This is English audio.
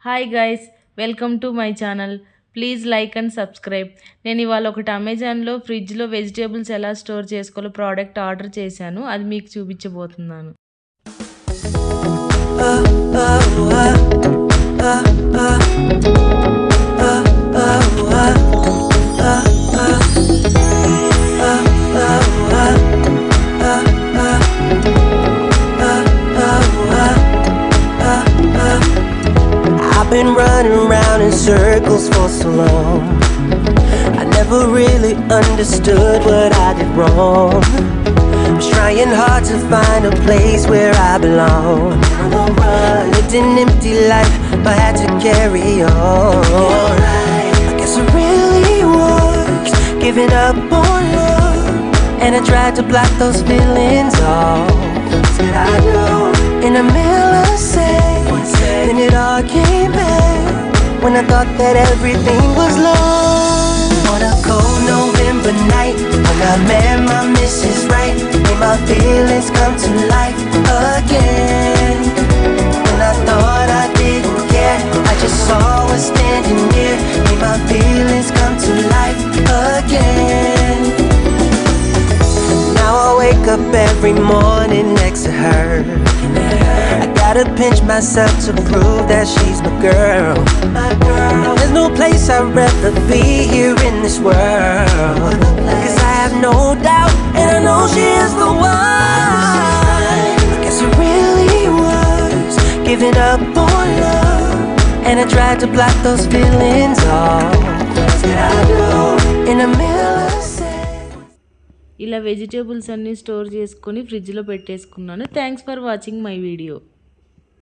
Hi guys, welcome to my channel. Please like and subscribe. నేను ఇవాళ ఒకటి అమెజాన్లో ఫ్రిడ్జ్లో వెజిటేబుల్స్ ఎలా స్టోర్ చేసుకోవాలో ప్రోడక్ట్ ఆర్డర్ చేశాను. అది మీకు చూపించబోతున్నాను. Been running around in circles for so long. I never really understood what I did wrong. Was trying hard to find a place where I belong. Lived an empty life, but had to carry on. I guess I really was giving up on love, and I tried to block those feelings off. Said I know in the middle of then it all came back when I thought that everything was lost. On a cold November night, when I met my Mrs. Right, made my feelings come to life again. When I thought I didn't care, I just saw her standing near, made my feelings come to life again. Now I wake up every morning next to her. I gotta pinch myself to prove that she's my girl. There's no place I'd rather be here in this world. Cause I have no doubt, and I know she is the one. I guess I really was giving up on love, and I tried to block those feelings off. Said I do in the middle of ఇలా vegetables అన్నీ store చేసుకొని ఫ్రిడ్జ్లో పెట్టేసుకున్నాను. Thanks for watching my video.